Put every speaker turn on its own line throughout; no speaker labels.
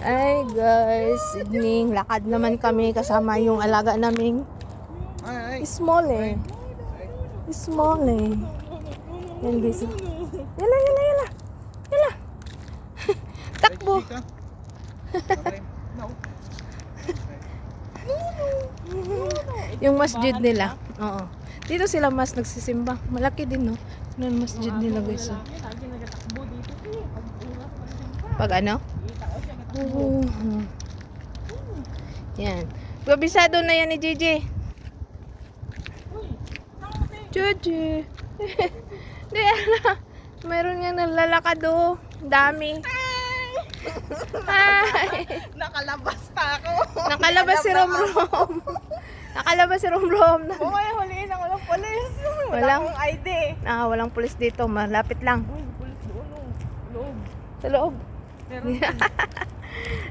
Ay guys, evening. Lakad naman kami kasama yung alaga naming small eh. Small eh. Yan guys. Yala, yala, yala. Yala. Takbo. Yung masjid nila. Oo. Dito sila mas nagsisimba. Malaki din no. Yung masjid nila guys. Oh. Pag ano? Yan. Kabisado na yan ni Gigi. Gigi. Di ano. Mayroon nga nalalakad o. Dami. Hi.
Nakalabas na ako.
Nakalabas si Romrom. Nakalabas si Romrom.
May huliin ako ng polis.
Walang
Walang ID.
Walang pulis dito. Malapit lang.
Polis doon. Loob.
Sa loob.
Meron.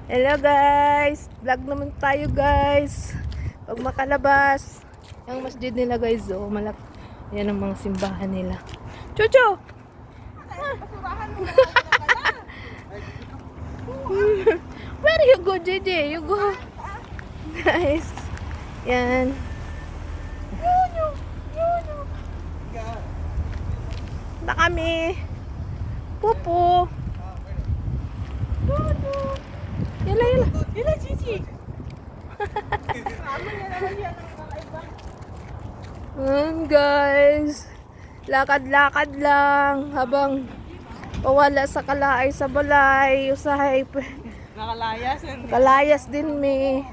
Hello guys. Vlog naman tayo guys. Pag makalabas. Yung masjid nila guys. Oh, malak. Yan ang mga simbahan nila. Chucho!
Basurahan mo.
Where you go, JJ? You go. Guys. Yan. Na kami. Pupo. Yala, yala.
Yala, Gigi. Kama niya naman yan ang kakaiba.
Guys. Lakad-lakad lang habang pawala sa kalaay sa balay. Usahay.
Nakalayas.
Kalayas din mi.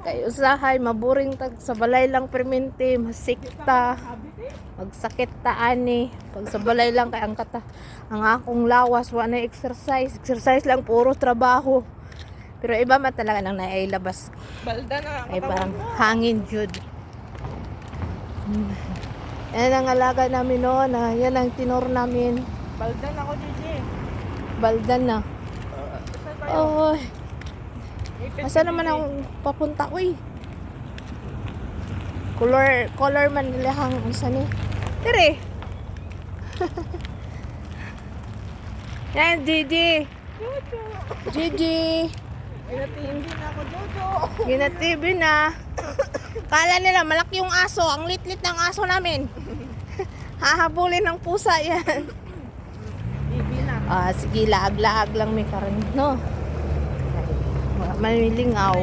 Kay usahay maburing tag sa balay lang permente, masikta. Magsakit ta ani. Pag sa balay lang kay ang akong lawas wa na exercise. Exercise lang puro trabaho. Pero iba man talaga nang nailabas.
Balda na.
Ay parang hangin jud. Yan ang alaga namin noon. Yan ang tinor namin.
Balda na ako, Gigi.
Baldan na.
Saan tayo?
Oy. Asa naman ang papunta? Uy. Color man nila hang unsa ni. Dire. Yan, Gigi.
Jojo.
Gigi.
Ginatindi na ako, Jojo.
Gina-TV na. Kala nila malaki yung aso. Ang lit-lit ng aso namin. Hahabulin ng pusa yan.
Bibi na.
Sige, laag-laag lang may karon, no? Malilingaw.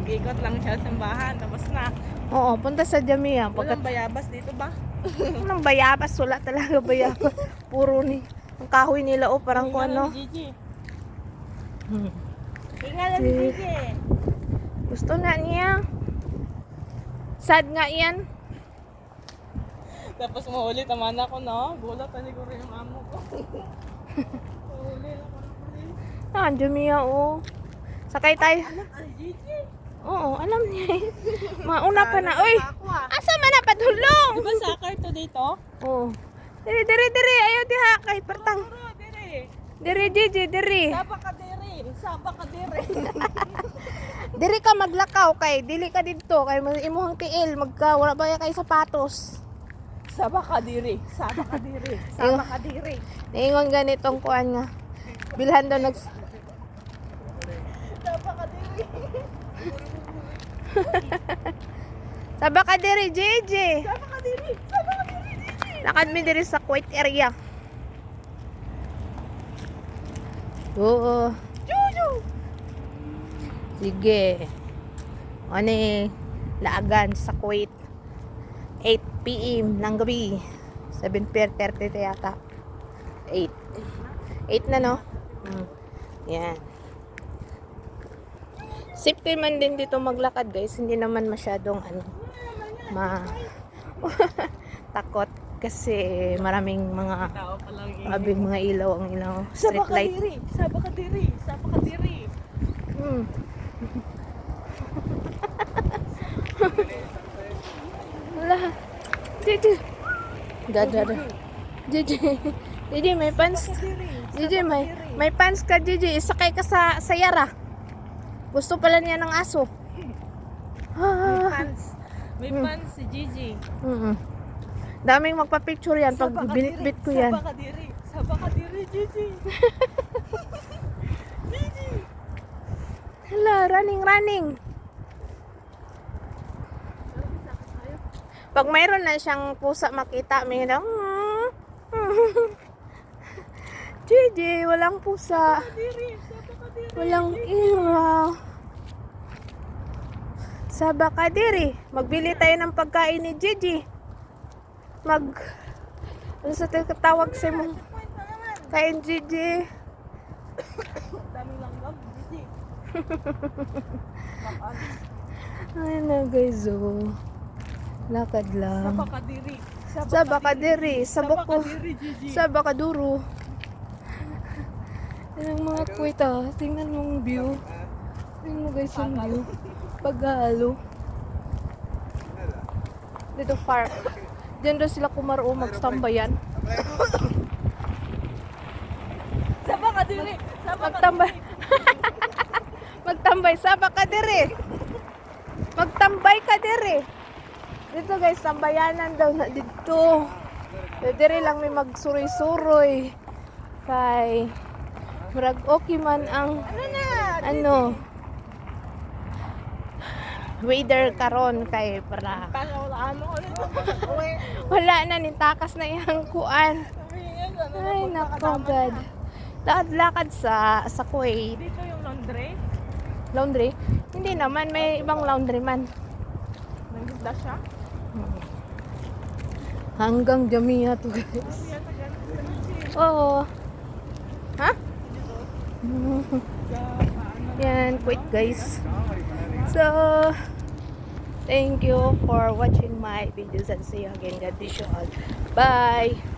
Nag-ikot lang siya sa simbahan. Tapos na.
Oo, punta sa Jamia.
Walang bayabas dito ba?
Anong bayabas? Wala talaga bayabas. Puro ni. Ang kahoy nila, parang kung ano.
Gigi.
Hmm.
Tingnan si Gigi.
Gusto na niya. Sad nga yan.
Tapos maulit naman ako, no? Gulat pa siguro yung amo ko. Maulit ako ng polis.
Jamia, Sakay tayo.
Ay, Gigi.
Oo, alam niya. Mauna pa na. Uy!
Ako, ah.
Asa man na padulong?
Di ba soccer to dito?
Oo. Dire. Ayaw diha. Kay partang.
Puro, dire.
Dire, Gigi, dire.
Saba ka dire. Saba ka dire.
Diri ka maglakaw kay dili ka didto kay imuhang tiil magka wala ba kay sapatos.
Saba ka dire. Saba ka dire. Saba ka dire.
Niingon ganitong kuan nga. Bilhan daw nag
Saba ka dire.
Saba ka diri, JJ.
Saba ka dire. Saba ka dire, Gigi.
Lakad mi diri sa quiet area. Oo.
Jojo.
Sige. Ani laagan sa Kuwait. 8 PM ng gabi. 7:30 yata. 8 na no? Yan. Safety man din dito maglakad guys. Hindi naman masyadong takot kasi maraming mga
Tao pa lang
mga ilaw ang ilaw. Street light.
Saba ka dire. Saba ka dire.
Wala. Gigi. Dada. Gigi, may pants. Gigi, may pants ka, Gigi. Isakay ka sa Yara. Gusto pala niya ng aso.
May pants. May pants si Gigi.
Daming magpa-picture yan pag binitbit ko yan.
Saba ka dire. Saba ka dire, Gigi. Gigi.
Hala, running. Pag mayroon na siyang pusa makita, may na, Gigi, walang pusa. Walang ira. Saba ka diri. Magbili tayo ng pagkain ni Gigi. Ano sa tawag sa mo? Kain Gigi.
Daming langgam, Gigi.
Ay na guys, oh. Lakad lang.
Saba ka diri.
Saba ka diri. Sabak ko.
Diri, Gigi.
Saba ka duro. Yan ang mga kwita. Tingnan mo yung view. Tingnan mo guys yung view. Paghalo. Dito park. Diyan daw sila kumaro magtambayan.
Saba ka diri.
Magtambay. Magtambay. Saba ka diri. Magtambay ka diri. Dito guys, tambayanan daw na dito. Diri lang may magsuroy-suroy. Kay murag okay man ang weather karon kay para wala na nitakas na iyang kuan. Ay nako God. Lakad sa Kuwait.
Dito yung laundry.
Laundry? Hindi naman, may ibang laundry man.
Nagda siya.
Hanggang Jamia to guys. Oo. Ha? Yan, Kuwait guys. So, thank you for watching my videos and see you again. God bless you all. Bye!